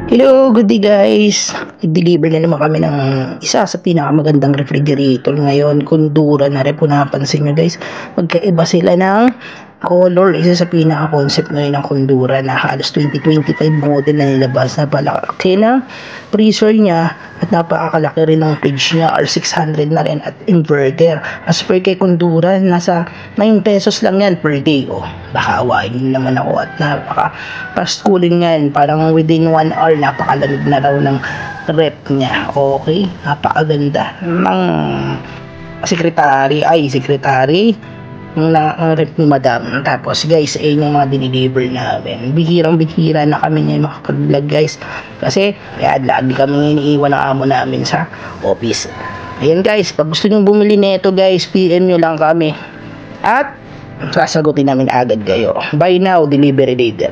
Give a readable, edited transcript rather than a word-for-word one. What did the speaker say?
Hello, good day guys. Nag-deliver na naman kami ng isa sa pinakamagandang refrigerator ngayon. Kundura na rin po napansin nyo guys. Magkaiba sila ng color. Isa sa pinaka-concept ngayon ng Kundura na halos 2025 model na nilabas. Napalaki na freezer niya at napakakalaki rin ng fridge niya. R600 na rin at inverter. As per kay Kundura, nasa 9 pesos lang yan per day. Oh, baka awain naman ako at fast cooling yan. Parang within 1 hour napakalamig na raw ng rep niya. Okay, napakaganda ng secretary na rep ni madam. Tapos guys, ayun yung mga dinideliver namin. Bihirang-bihira na kami niya makapag-vlog guys, kasi lagi kami iniiwan ng amo namin sa office. Ayan guys, pag gusto nyo bumili nito guys, PM nyo lang kami at sasagutin namin agad kayo. Buy now, delivery later.